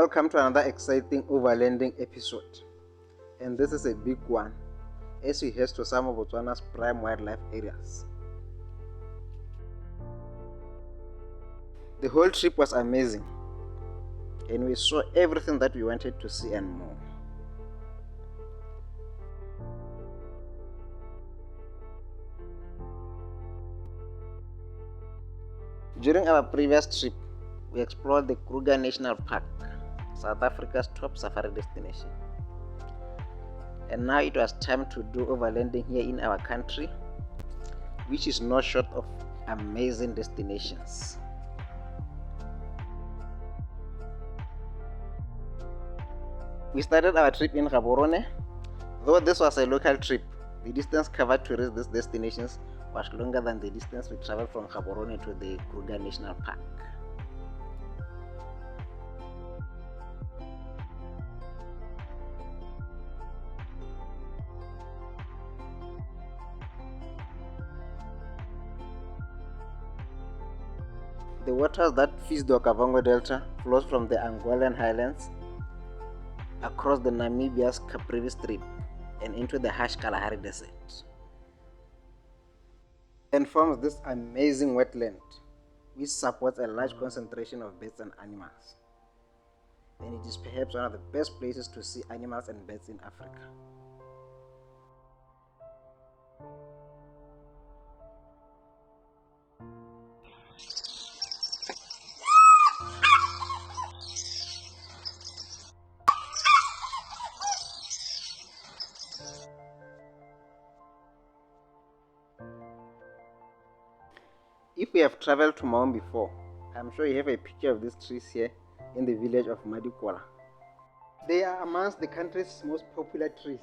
Welcome to another exciting overlanding episode, and this is a big one as we head to some of Botswana's prime wildlife areas. The whole trip was amazing, and we saw everything that we wanted to see and more. During our previous trip, we explored the Kruger National Park, South Africa's top safari destination. And now it was time to do overlanding here in our country, which is no short of amazing destinations. We started our trip in Gaborone. Though this was a local trip, the distance covered to reach these destinations was longer than the distance we traveled from Gaborone to the Kruger National Park. The waters that feed the Okavango Delta flows from the Angolan highlands across the Namibia's Caprivi Strip and into the harsh Kalahari Desert, and forms this amazing wetland which supports a large concentration of birds and animals. And it is perhaps one of the best places to see animals and birds in Africa. If we have traveled to Maun before, I'm sure you have a picture of these trees here in the village of Madikola. They are amongst the country's most popular trees.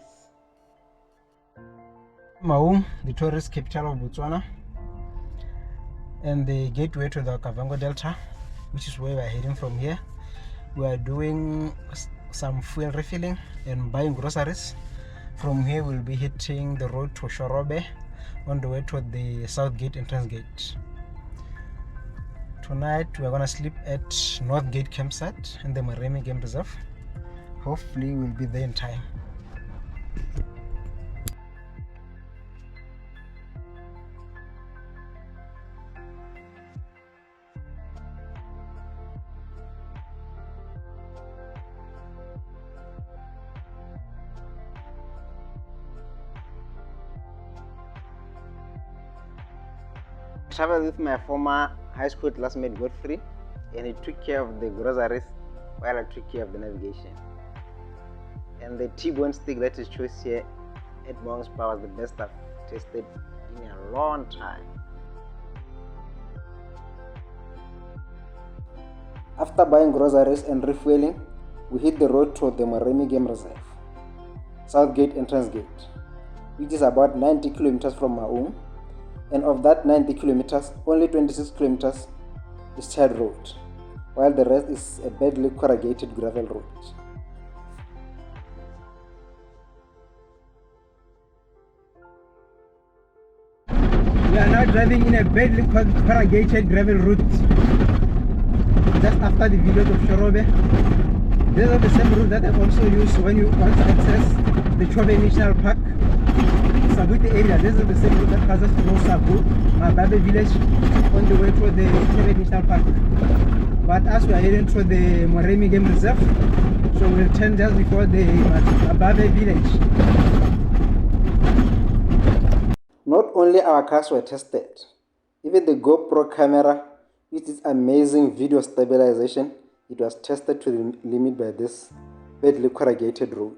Maun, the tourist capital of Botswana, and the gateway to the Okavango Delta, which is where we are heading from here. We are doing some fuel refilling and buying groceries. From here we'll be hitting the road to Shorobe on the way to the South Gate entrance gate. Tonight we're gonna sleep at North Gate campsite in the Moremi game reserve. Hopefully we'll be there in time. I traveled with my former high school classmate Godfrey, and he took care of the groceries while I took care of the navigation. And the T-bone steak that is chosen here at Monk's Power was the best I've tasted in a long time. After buying groceries and refueling, we hit the road to the Moremi Game Reserve, South Gate entrance gate, which is about 90 kilometers from Maun. And of that 90 kilometers, only 26 kilometers is tarred road, while the rest is a badly corrugated gravel road. We are now driving in a badly corrugated gravel route just after the village of Shorobe. These are the same route that I also use when you want to access the Chobe National Park. Sabuti area, this is the same route that passes through Sabu, Mababe village, on the way to the Khwai National Park. But as we are heading to the Moremi Game Reserve, so we'll turn just before the Mababe village. Not only our cars were tested, even the GoPro camera with its amazing video stabilization, it was tested to the limit by this badly corrugated road.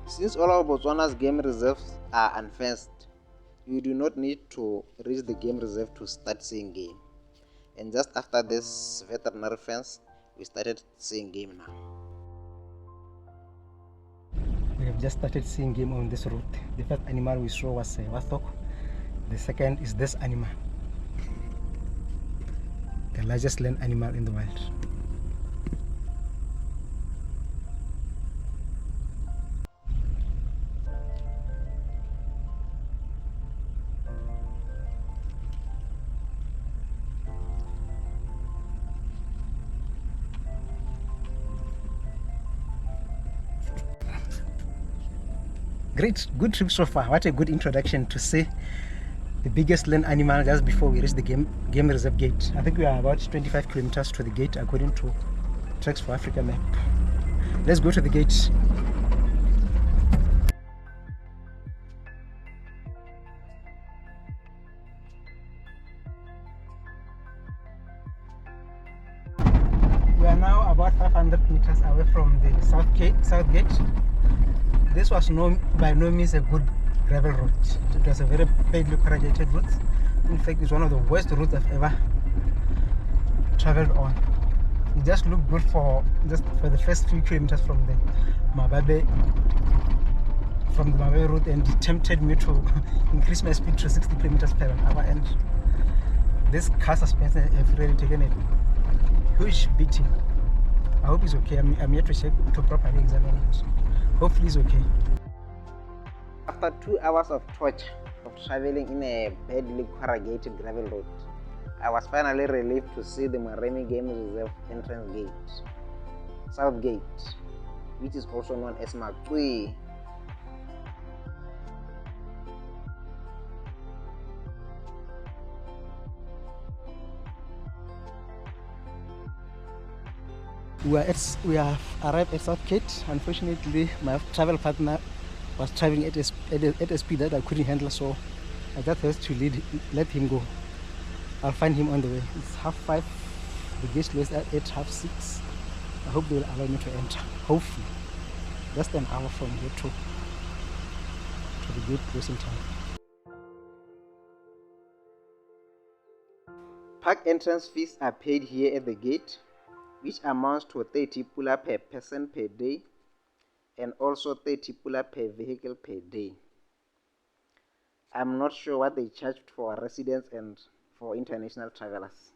Since all of Botswana's game reserves are unfenced, you do not need to reach the game reserve to start seeing game. And just after this veterinary fence, we started seeing game now. We have just started seeing game on this route. The first animal we saw was a warthog. The second is this animal, the largest land animal in the world. Great, good trip so far. What a good introduction to see the biggest land animal just before we reach the game reserve gate. I think we are about 25 kilometers to the gate according to Tracks for Africa map. Let's go to the gate. We are now about 500 meters away from the south gate. This was by no means a good gravel route. It was a very badly corrugated route. In fact, it's one of the worst routes I've ever traveled on. It just looked good for the first few kilometers from the Mababe route, and it tempted me to increase my speed to 60 kilometers per hour. And this car suspension have really taken a huge beating. I hope it's okay. I'm here to check to properly examine it. Hopefully it's okay. After 2 hours of torture of traveling in a badly corrugated gravel road, I was finally relieved to see the Moremi Game Reserve entrance gate, South Gate, which is also known as Khwai. We have arrived at South Gate. Unfortunately, my travel partner was traveling at a speed that I couldn't handle, so I just had to let him go. I'll find him on the way. It's 5:30. The gate closed at 6:30. I hope they will allow me to enter. Hopefully, just an hour from here to the gate closing time. Park entrance fees are paid here at the gate, which amounts to 30 pula per person per day and also 30 pula per vehicle per day. I'm not sure what they charged for residents and for international travelers.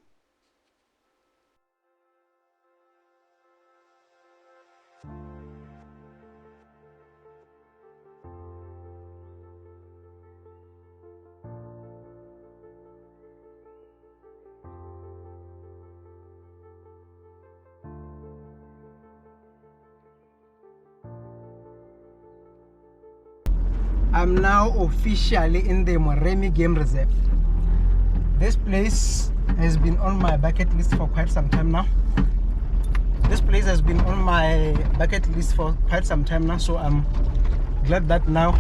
I'm now officially in the Moremi Game Reserve. This place has been on my bucket list for quite some time now. So I'm glad that now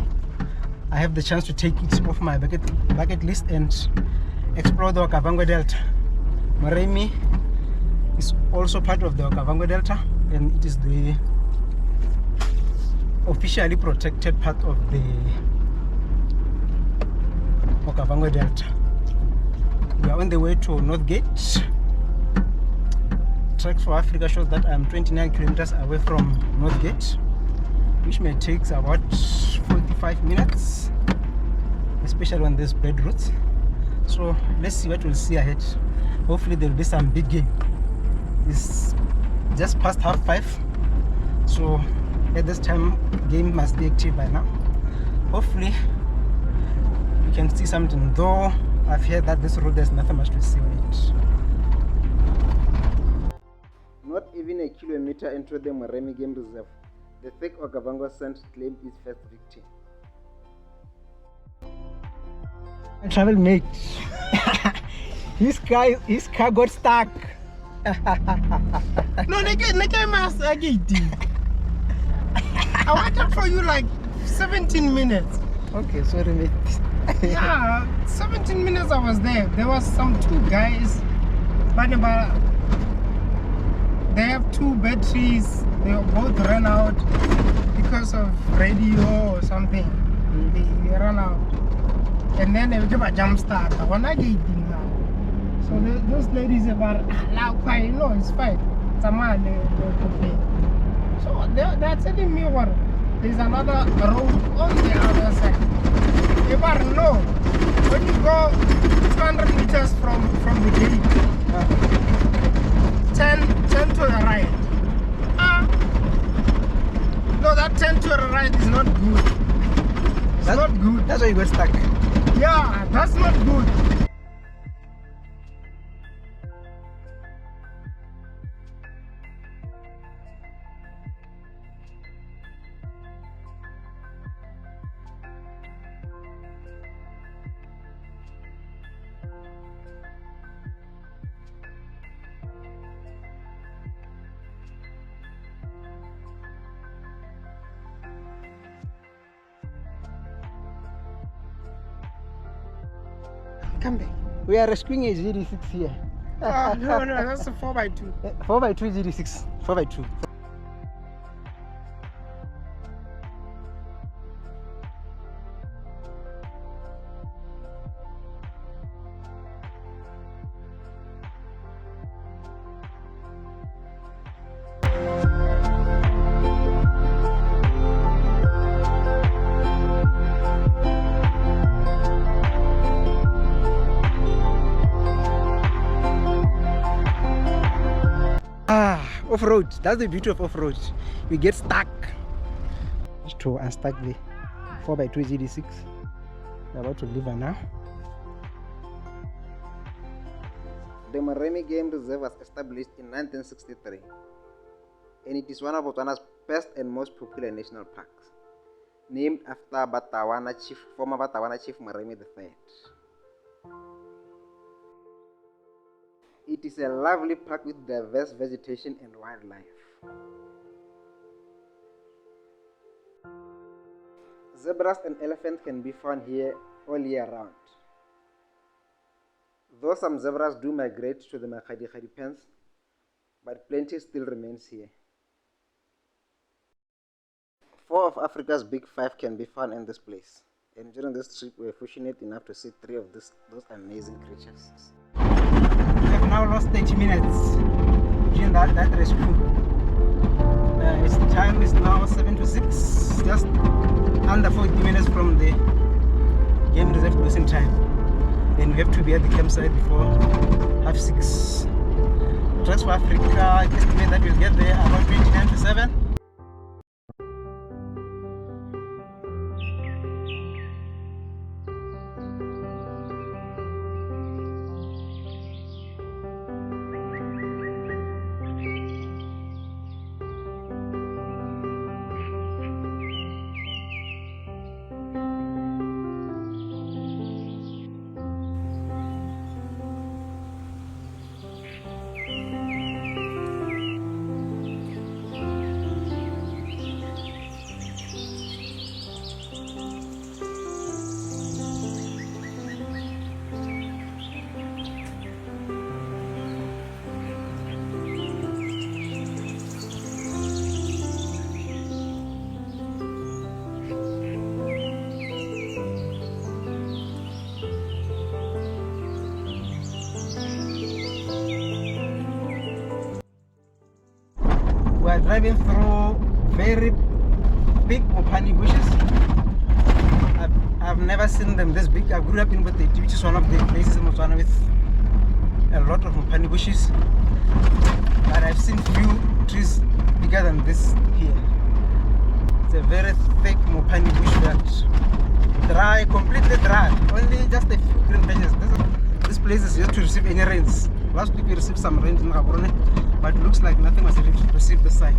I have the chance to take it off my bucket list and explore the Okavango Delta. Moremi is also part of the Okavango Delta, and it is the officially protected part of the Okavango Delta. We are on the way to North Gate. Tracks for Africa shows that I am 29 kilometers away from North Gate, which may take about 45 minutes, especially on this bad routes. So let's see what we'll see ahead. Hopefully there will be some big game. It's just past 5:30, so at this time game must be active by now. Hopefully we can see something, though I've heard that this road there's nothing much to see on it. Not even a kilometer into the Moremi Game Reserve, the fake Okavango scent claimed its first victim. My travel mate, his car got stuck. No, I waited for you like 17 minutes. Okay, sorry mate. Yeah, 17 minutes I was there. There was some 2 guys, but they have 2 batteries. They both ran out. because of radio or something. They run out. And then they give a jump start. I want to get it now. So those ladies about Khwai, no, it's fine. Someone they complain. So they're telling me what there's another road on the other side. They bar no. When you go 200 meters from the gate, turn to the right. No, that turn to the right is not good. It's not good. That's why you got stuck. Yeah, that's not good. Come back. We are rescuing a GD6 here. No, that's a 4x2. 4x2 GD6. 4x2. Off-road, that's the beauty of off-road. We get stuck. Just to unstuck the 4x2 GD6. We're about to leave her now. The Moremi Game Reserve was established in 1963, and it is one of Botswana's best and most popular national parks, named after former Botswana Chief Moremi III. It is a lovely park with diverse vegetation and wildlife. Zebras and elephants can be found here all year round. Though some zebras do migrate to the Khadi pens, but plenty still remains here. 4 of Africa's big 5 can be found in this place, and during this trip we were fortunate enough to see 3 of those amazing creatures. We have now lost 30 minutes during that rescue. Its time is now 7 to 6, just under 40 minutes from the game reserve closing time. And we have to be at the campsite before 6:30. Trust for Africa, I estimate that we'll get there about 29 to 7. We are driving through very big mopani bushes. I've never seen them this big. I grew up in Botswana, which is one of the places in Botswana with a lot of mopani bushes. But I've seen few trees bigger than this here. It's a very thick mopani bush that dry, completely dry. Only just a few green patches. This place is yet to receive any rains. Last week we received some rains in Gaborone, but it looks like nothing was received this side.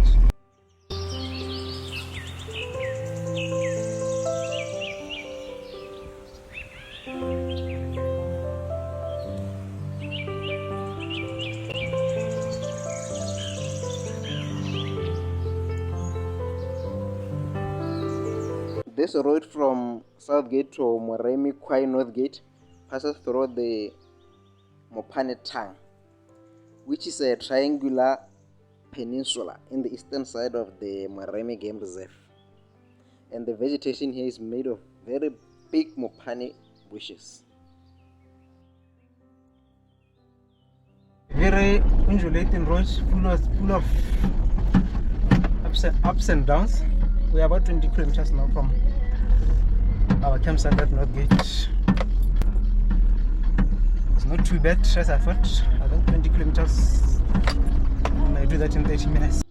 This road from South Gate to Moremi Khwai North Gate passes through the Mopane Tongue, which is a triangular peninsula in the eastern side of the Moremi Game Reserve. and the vegetation here is made of very big mopane bushes. Very undulating roads, full of ups and downs. We are about 20 kilometers now from our campsite at North Gate. It's not too bad as I thought. I think 20 kilometers, I might do that in 30 minutes.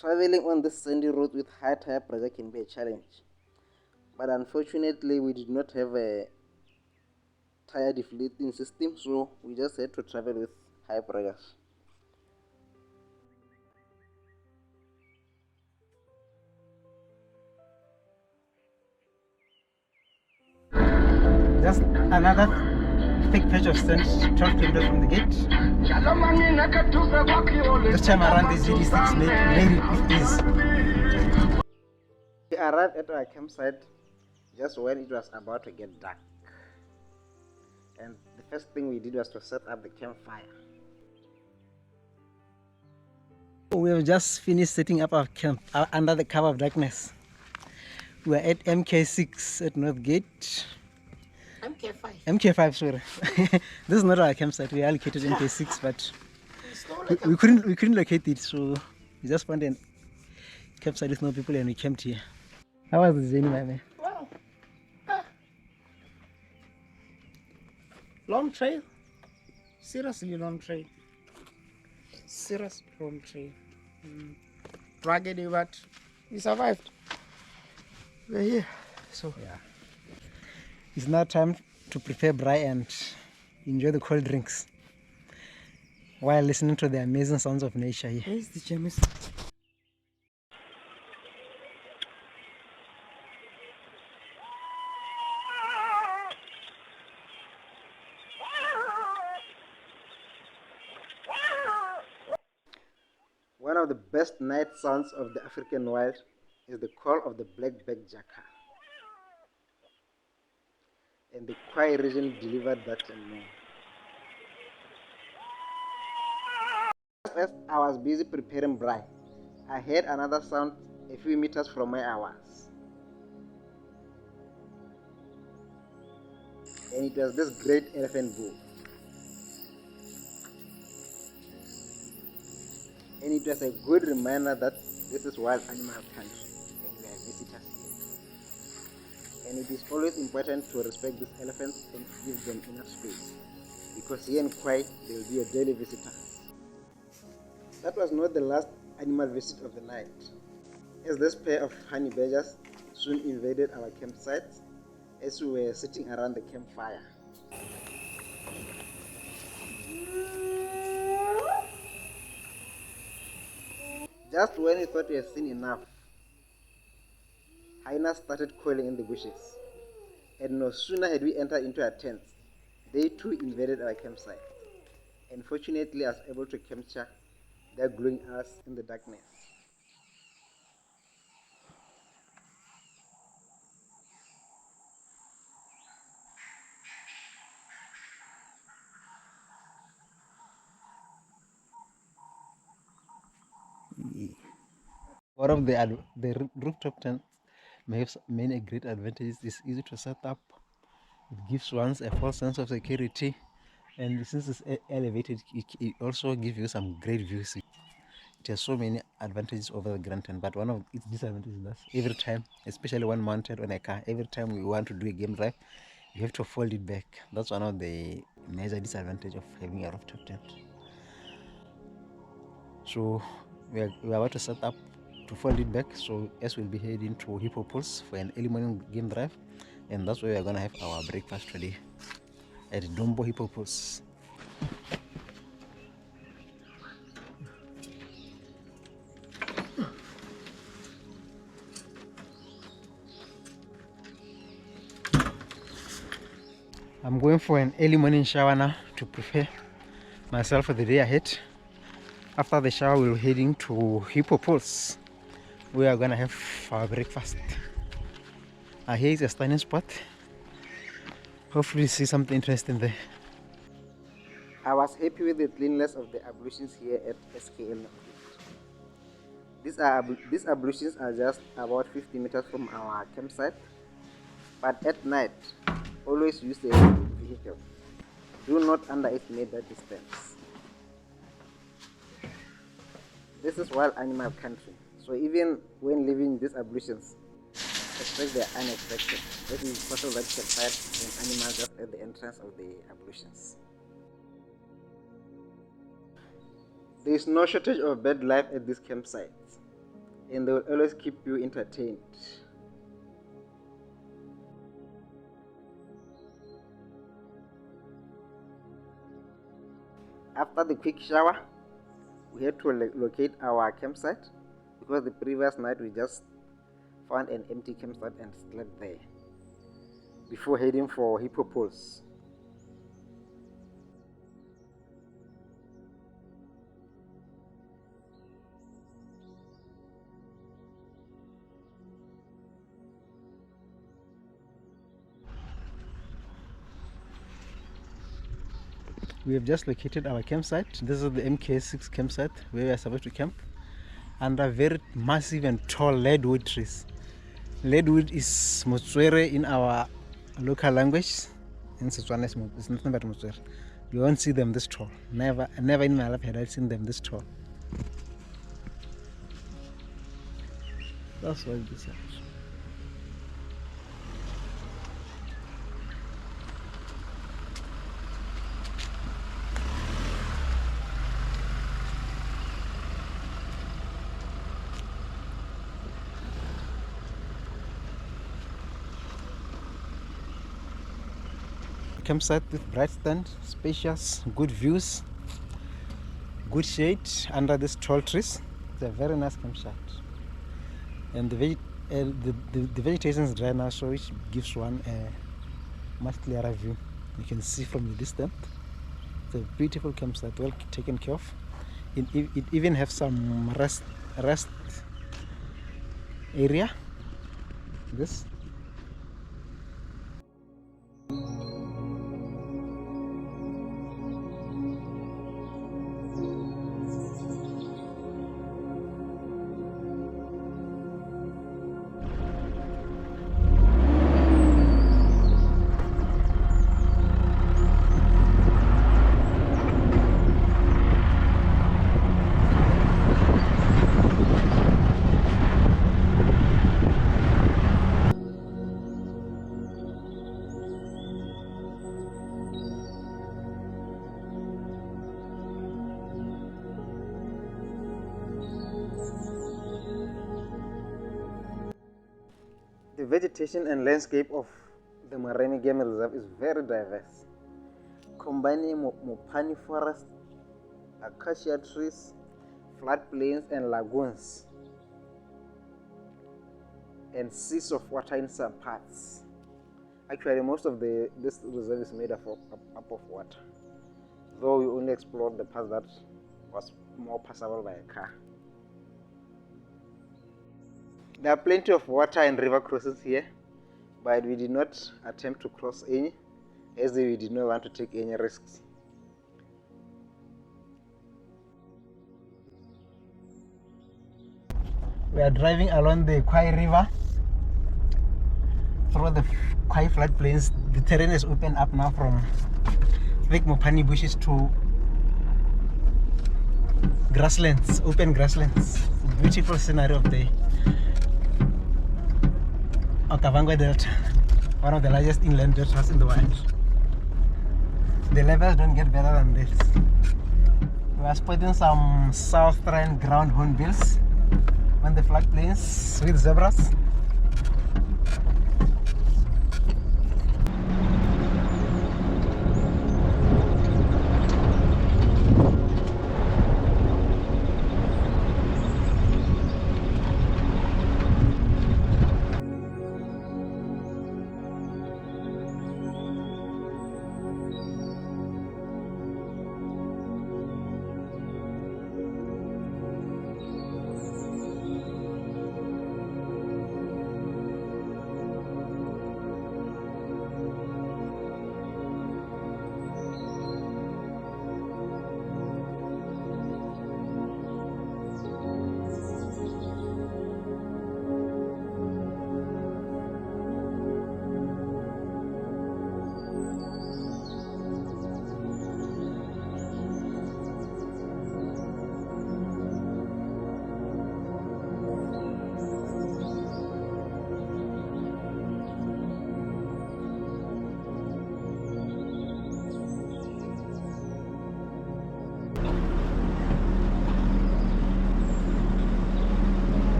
Traveling on this sandy road with high tire pressure can be a challenge, but unfortunately we did not have a tire deflating system, so we just had to travel with high pressures. Just another thick patch of sand 12 kilometers from the gate. This time around the ZD6 made it easy. We arrived at our campsite just when it was about to get dark, and the first thing we did was to set up the campfire. We have just finished setting up our camp under the cover of darkness. We are at MK6 at North Gate. MK5. MK5, sorry. This is not our campsite. We allocated MK6, but we couldn't locate it, so we just found a campsite with no people and we camped here. How was the journey, my man? Wow. Long trail. Seriously long trail. Serious long trail. Rugged, but we survived. We're here. So yeah, it's now time to prepare braai and enjoy the cold drinks while listening to the amazing sounds of nature here. Where is the James? One of the best night sounds of the African wild is the call of the black-backed jackal. And the Khwai region delivered that and more. Just as I was busy preparing braai, I heard another sound a few meters from where I was. And it was this great elephant bull. And it was a good reminder that this is wild animal country and we are visitors here. And it is always important to respect these elephants and give them enough space, because here in Khwai they will be a daily visitor. That was not the last animal visit of the night, as this pair of honey badgers soon invaded our campsite as we were sitting around the campfire. Just when we thought we had seen enough, hyenas started calling in the bushes, and no sooner had we entered into our tents, they too invaded our campsite. And fortunately I was able to capture their glowing eyes in the darkness. One of the rooftop tents may have many great advantages. It's easy to set up. It gives one a false sense of security, and since it's elevated, it also gives you some great views. It has so many advantages over the grand tent, but one of its disadvantages is that every time, especially when mounted on a car, every time we want to do a game drive, you have to fold it back. That's one of the major disadvantages of having a rooftop tent. So we are about to set up to fold it back. So as we'll be heading to Hippo Pools for an early morning game drive, and that's where we're gonna have our breakfast today at Dombo Hippo Pools. I'm going for an early morning shower now to prepare myself for the day ahead. After the shower, we're heading to Hippo Pools. We are gonna have our breakfast. Here is a stunning spot. Hopefully see something interesting there. I was happy with the cleanliness of the ablutions here at SKL Khwai. These ablutions are just about 50 meters from our campsite, but at night, always use the vehicle. Do not underestimate that distance. This is wild animal country, so even when leaving these ablutions, expect the unexpected. It is possible that you can find an animal just at the entrance of the ablutions. There is no shortage of bird life at these campsites, and they will always keep you entertained. After the quick shower, we had to locate our campsite because the previous night we just found an empty campsite and slept there before heading for Hippo Pools. We have just located our campsite. This is the MK6 campsite where we are supposed to camp under very massive and tall leadwood trees. Leadwood is motswere in our local language. In Setswana, it's nothing but motswere. You won't see them this tall. Never in my life had I seen them this tall. That's why this happens. Campsite with bright stand, spacious, good views, good shade under these tall trees. It's a very nice campsite, and the vegetation is dry now, so which gives one a much clearer view. You can see from the distance. It's a beautiful campsite, well taken care of. It even has some rest area. This. The vegetation and landscape of the Moremi Game Reserve is very diverse, combining Mopani forest, acacia trees, floodplains and lagoons, and seas of water in some parts. Actually, most of this reserve is made up of water, though we only explored the parts that was more passable by a car. There are plenty of water and river crossings here, but we did not attempt to cross any, as we did not want to take any risks. We are driving along the Khwai River through the Khwai floodplains. The terrain is opened up now from thick Mopani bushes to grasslands, open grasslands. Beautiful scenery of the Okavango Delta, one of the largest inland deltas in the world. The levels don't get better than this. We are spotting some southern ground hornbills on the floodplains with zebras.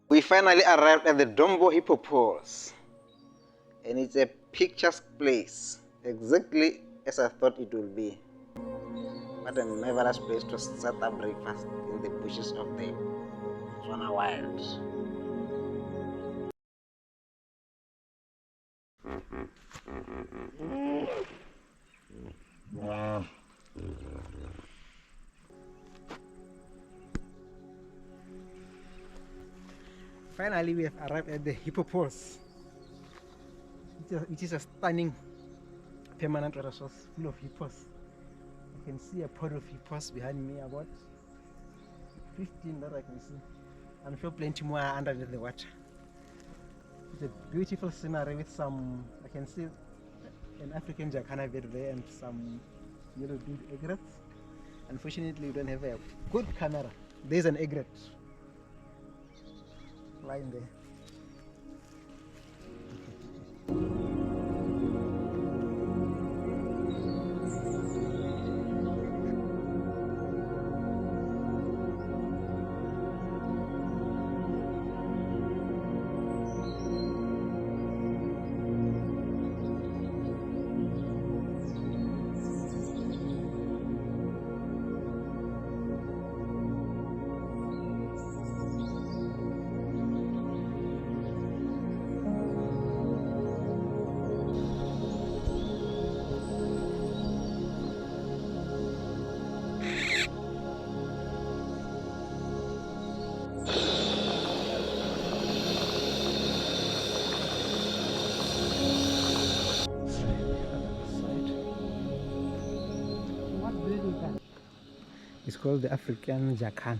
We finally arrived at the Dombo Hippo Pools, and it's a picturesque place, exactly as I thought it would be. What a marvelous place to start our breakfast in the bushes of the Botswana wilds. Finally, we have arrived at the Hippo Pools, which is a stunning permanent water source full of hippos. You can see a pod of hippos behind me, about 15 that I can see. I'm sure plenty more are under the water. It's a beautiful scenery with some, I can see an African jacana bird there and some yellow-billed egrets. Unfortunately, we don't have a good camera. There's an egret flying there. It's called the African jacana.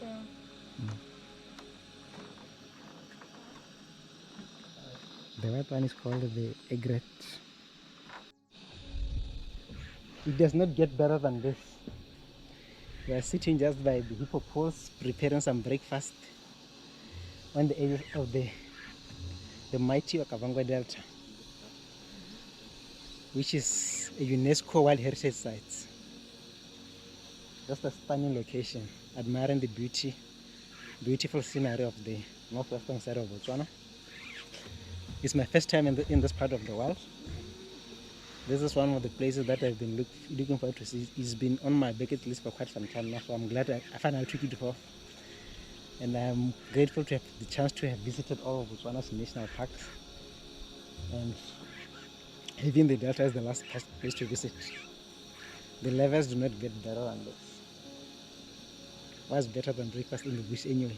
Yeah. The white one is called the egret. It does not get better than this. We are sitting just by the hippo pools, preparing some breakfast on the edge of the mighty Okavango Delta, which is a UNESCO World Heritage Site. Just a stunning location, admiring the beautiful scenery of the northwestern side of Botswana. It's my first time in this part of the world. This is one of the places that I've been looking forward to see. It's been on my bucket list for quite some time now, so I'm glad I finally took it off. And I'm grateful to have the chance to have visited all of Botswana's national parks. And even the Delta is the last place to visit. The levels do not get better than this. What's better than breakfast in the bush anyway?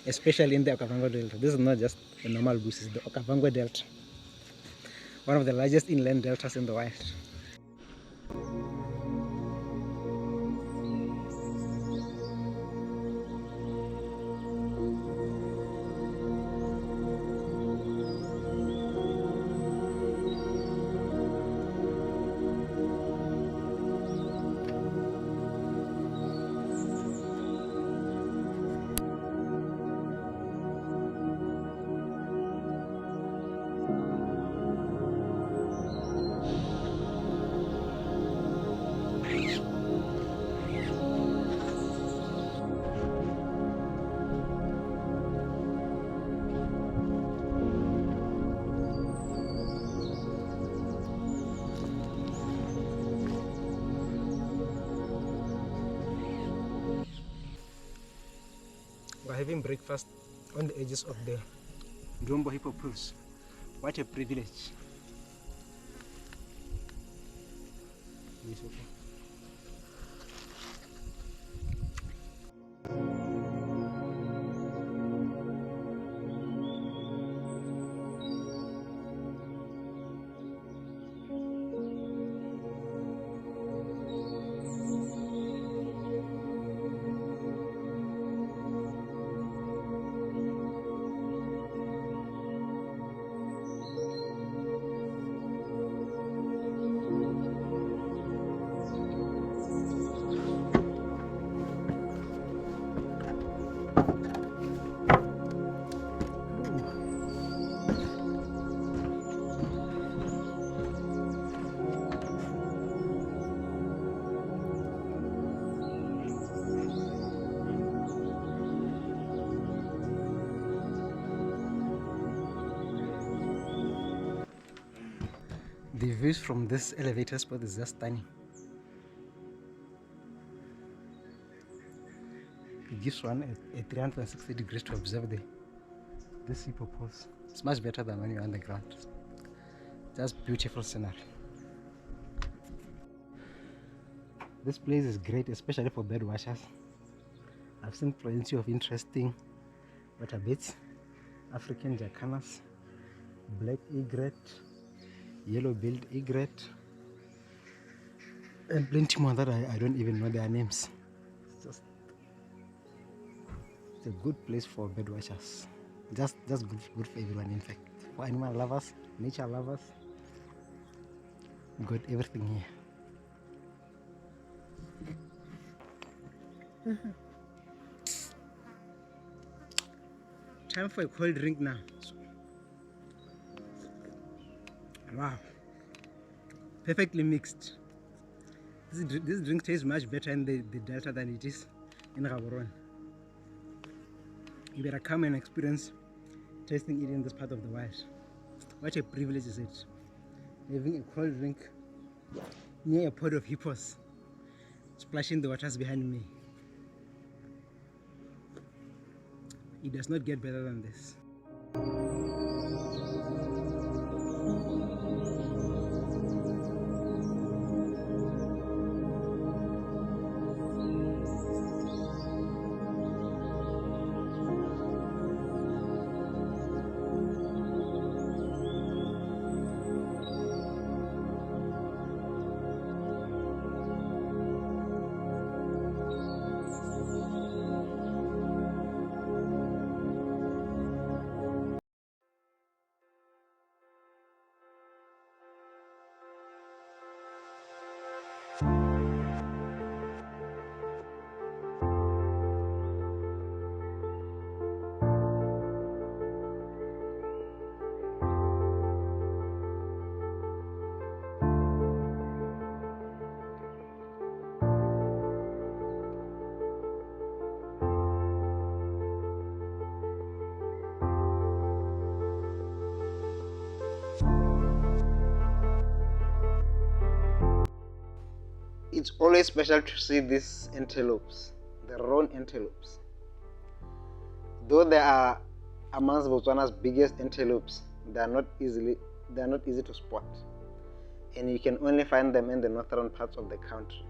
Especially in the Okavango Delta. This is not just a normal bush, it's the Okavango Delta. One of the largest inland deltas in the world. We're having breakfast on the edges of the Hippo pools. What a privilege. Yes, okay. The views from this elevator spot is just stunning. It gives one a 360 degrees to observe this Hippo pose. It's much better than when you're on the ground. Just beautiful scenery. This place is great, especially for bird watchers. I've seen plenty of interesting waterbirds, African jacanas, black egret, yellow-billed egret, and plenty more that I don't even know their names. It's a good place for bird watchers. Just good for everyone, in fact. For animal lovers, nature lovers, got everything here. Time for a cold drink now. Wow, perfectly mixed. This drink tastes much better in the Delta than it is in Gaborone. You better come and experience tasting it in this part of the world. What a privilege is it, having a cold drink near a pod of hippos splashing the waters behind me. It does not get better than this. It's always special to see these antelopes, the roan antelopes. Though they are amongst Botswana's biggest antelopes, they are not easy to spot. and you can only find them in the northern parts of the country.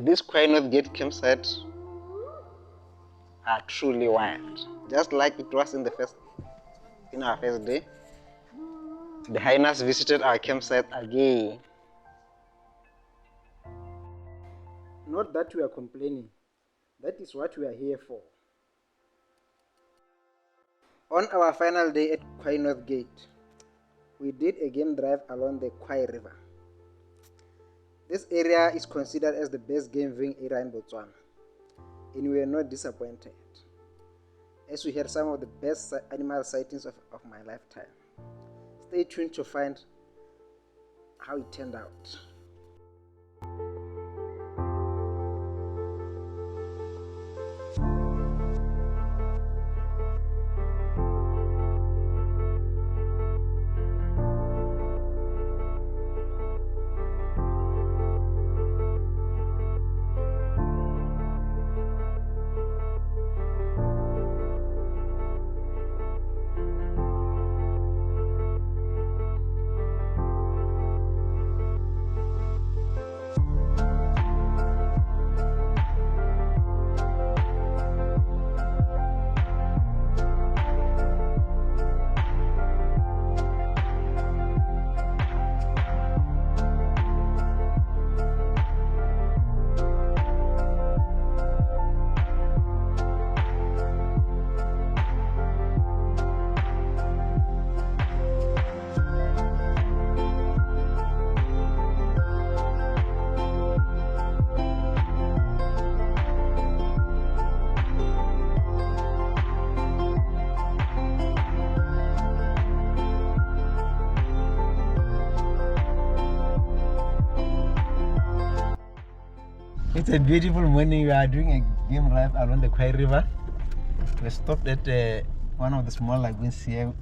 These Khwai North Gate campsites are truly wild. Just like it was in our first day, the hyenas visited our campsite again. Not that we are complaining. That is what we are here for. On our final day at Khwai North Gate, we did a game drive along the Khwai River. This area is considered as the best game viewing area in Botswana, and we were not disappointed, as we had some of the best animal sightings of my lifetime. Stay tuned to find how it turned out. It's a beautiful morning. We are doing a game drive along the Khwai River. We stopped at one of the small lagoons here,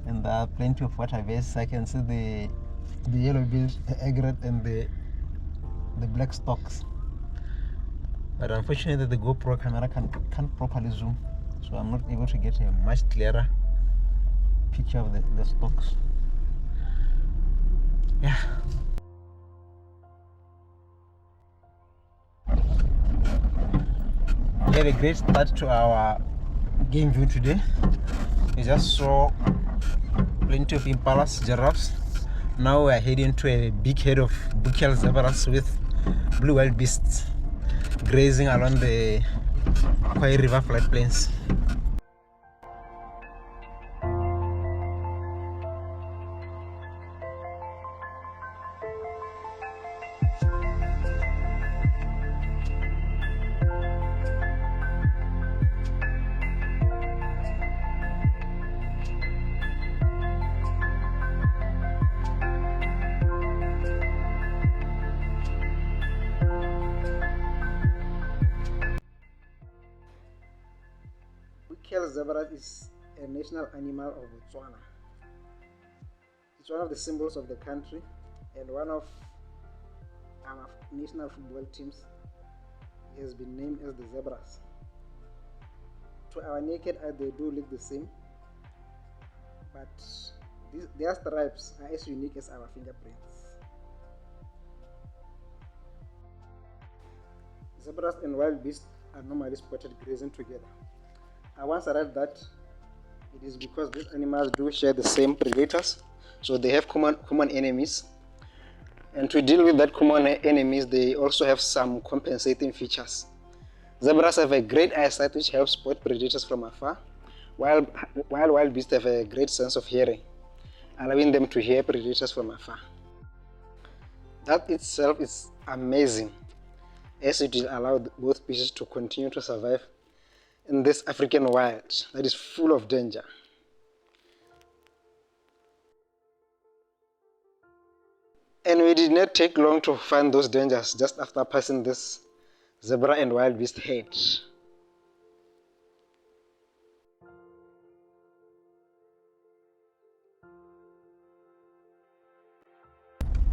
and there are plenty of water vase. I can see the yellow-billed egret and the black storks. But unfortunately, the GoPro camera can't properly zoom, so I'm not able to get a much clearer picture of the storks. Yeah. We had a great start to our game view today. We just saw plenty of impalas, giraffes. Now we are heading to a big herd of buccal zebras with blue wild beasts grazing along the Khwai River floodplains. SKL zebra is a national animal of Botswana. It's one of the symbols of the country and one of our national football teams has been named as the zebras. To our naked eye, they do look the same, but their stripes are as unique as our fingerprints. Zebras and wild beasts are normally spotted grazing together. I once read that it is because these animals do share the same predators, so they have common enemies. And to deal with that common enemies, they also have some compensating features. Zebras have a great eyesight which helps spot predators from afar, while wild beasts have a great sense of hearing, allowing them to hear predators from afar. That itself is amazing, as it will allow both species to continue to survive in this African wild that is full of danger. And we did not take long to find those dangers just after passing this zebra and wild beast head.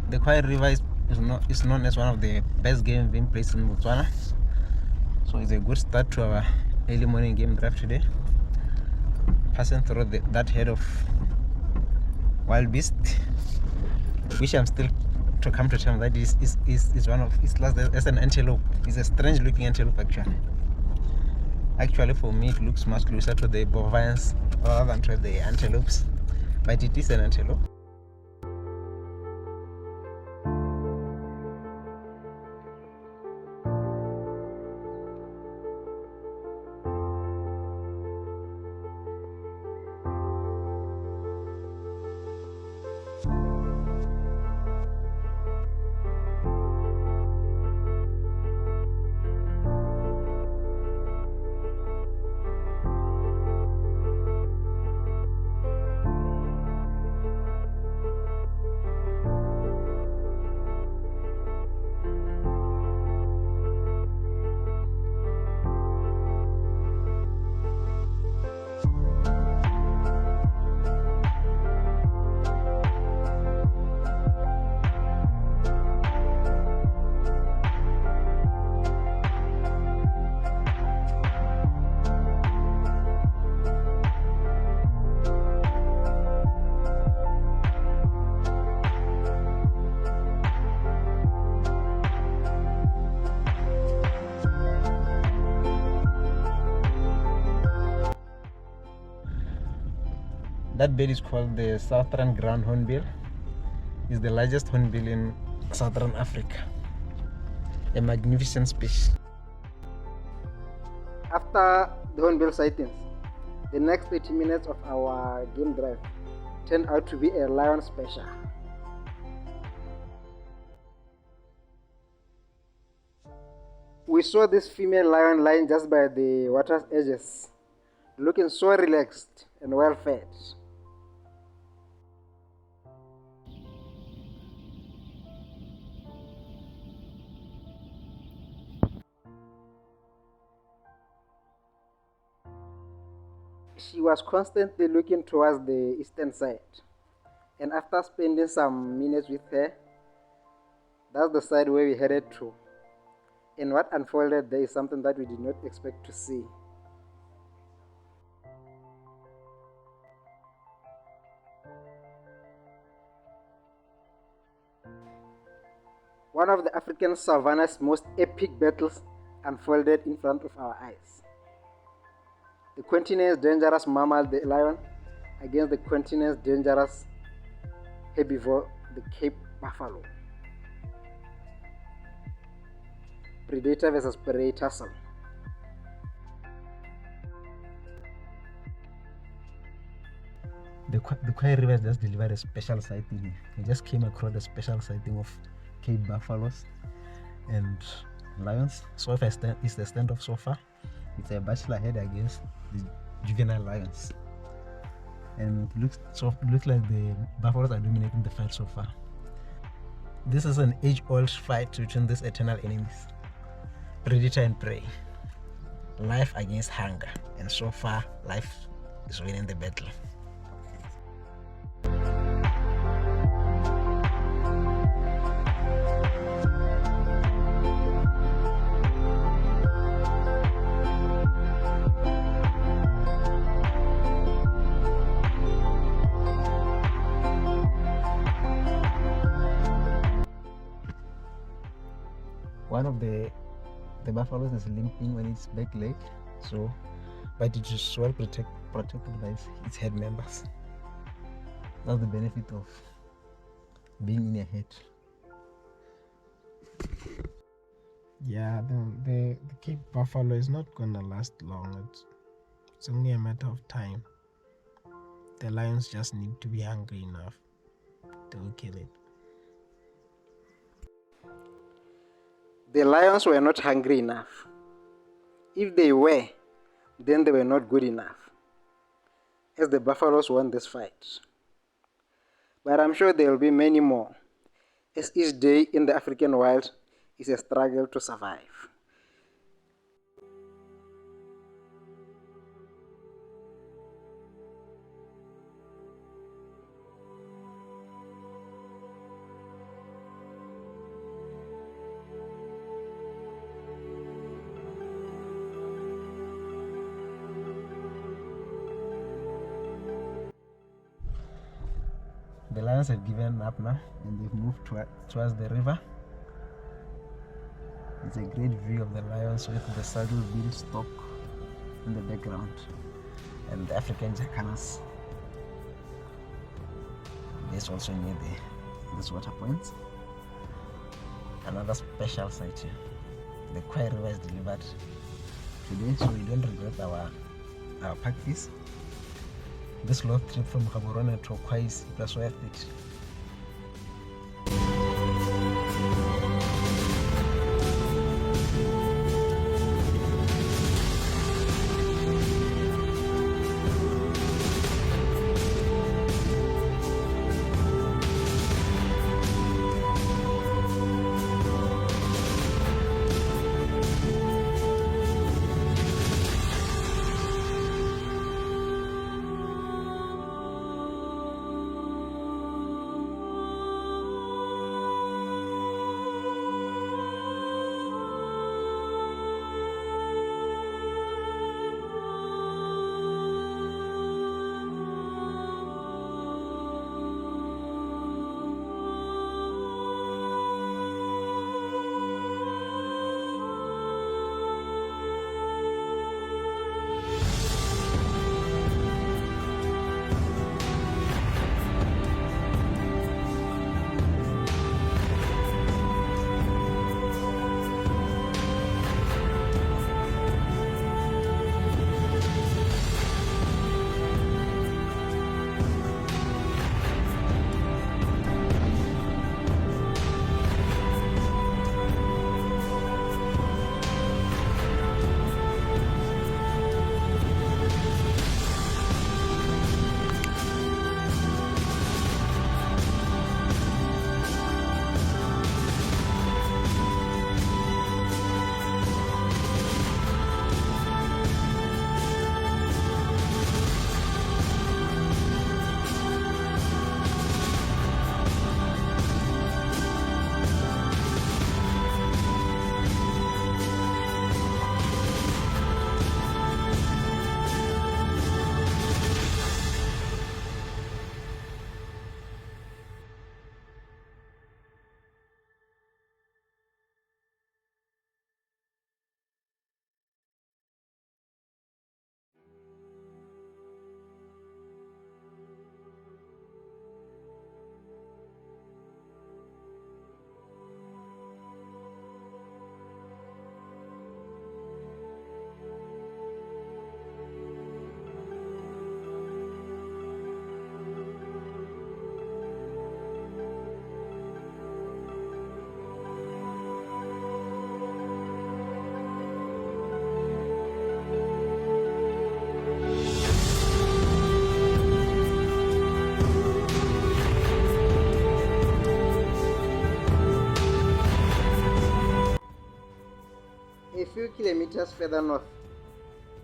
The Khwai River is known as one of the best game being placed in Botswana. So it's a good start to our early morning game drive today. Passing through that head of wild beast, which I'm still to come to term that is one of it's classed as an antelope. It's a strange looking antelope actually. Actually for me it looks much closer to the bovines rather than to the antelopes, but it is an antelope. That bird is called the southern ground hornbill. It's the largest hornbill in southern Africa. A magnificent species. After the hornbill sightings, the next 30 minutes of our game drive turned out to be a lion special. We saw this female lion lying just by the water's edges, looking so relaxed and well fed. She was constantly looking towards the eastern side, and after spending some minutes with her, that's the side where we headed to. And what unfolded there is something that we did not expect to see. One of the African savannah's most epic battles unfolded in front of our eyes. The continent's dangerous mammal, the lion, against the continent's dangerous herbivore, the Cape buffalo. Predator versus prey tussle. The Khwai River just delivered a special sighting. I just came across a special sighting of Cape buffaloes and lions. So far is the stand-off so far. It's a bachelor head against the juvenile lions, and it looks like the buffaloes are dominating the fight so far. This is an age-old fight between these eternal enemies, predator and prey, life against hunger, and so far life is winning the battle. one of the buffaloes is limping on its back leg, so but it is well protected by its head members. That's the benefit of being in a herd. Yeah, the Cape Buffalo is not gonna last long. It's only a matter of time. The lions just need to be hungry enough. They'll kill it. The lions were not hungry enough. If they were, then they were not good enough, as the buffaloes won this fight. But I'm sure there will be many more, as each day in the African wild is a struggle to survive. The lions have given up now and they've moved towards the river. It's a great view of the lions with the saddle built stock in the background and the African jackass. There's also near this water point. Another special sight here. The Khwai River is delivered today, so we don't regret our pack fees. This long trip from Gaborone to Khwai is worth it. A few kilometers further north,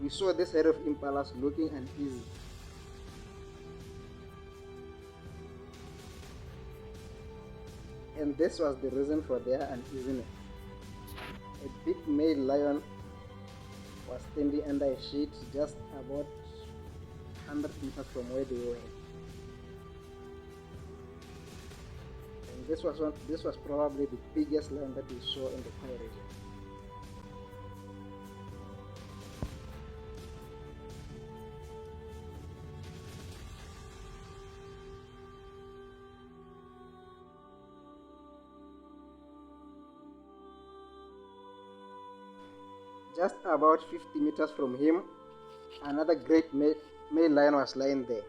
we saw this herd of impalas looking uneasy. And this was the reason for their uneasiness. A big male lion was standing under a shade just about 100 meters from where they were. And This was probably the biggest lion that we saw in the Khwai region. Just about 50 meters from him, another great male lion was lying there.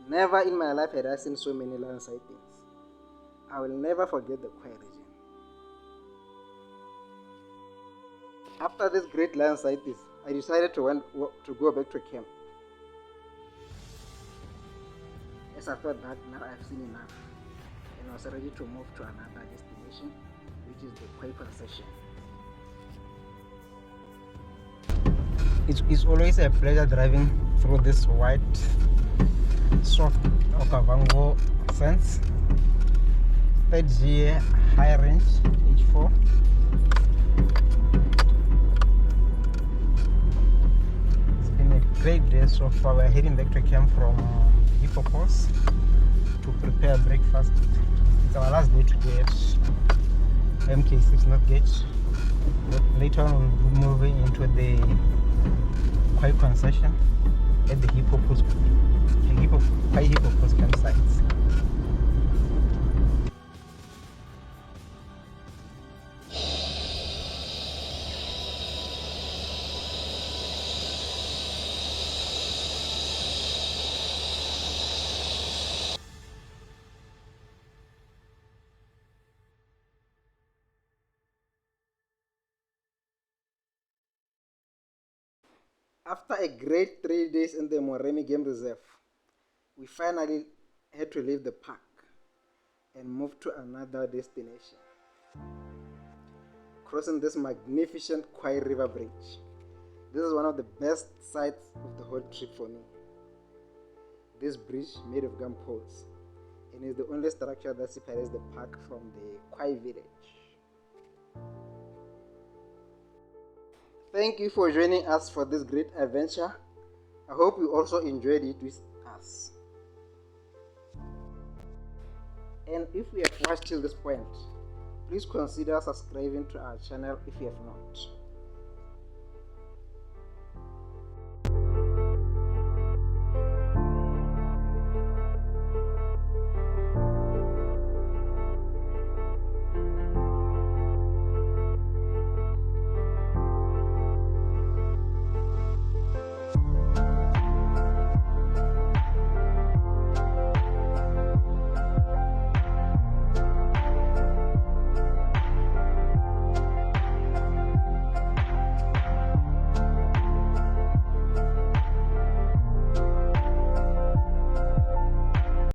Never in my life had I seen so many lion sightings. I will never forget the Khwai region. After this great lion sightings, I decided to go back to camp, as I thought that now I've seen enough, and I was ready to move to another destination, which is the Khwai concession. It's always a pleasure driving through this white soft Okavango fence. Third year high range H4. It's been a great day so far. We're heading back to camp from Hippo to prepare breakfast. It's our last day today at MK6 North Gate. But later on we'll be moving into the Khwai concession at the Hippo campsites. After a great 3 days in the Moremi Game Reserve, we finally had to leave the park and move to another destination, crossing this magnificent Khwai River bridge. This is one of the best sights of the whole trip for me. This bridge made of gum poles, and is the only structure that separates the park from the Khwai village. Thank you for joining us for this great adventure. I hope you also enjoyed it with us. And if you have watched till this point, please consider subscribing to our channel if you have not.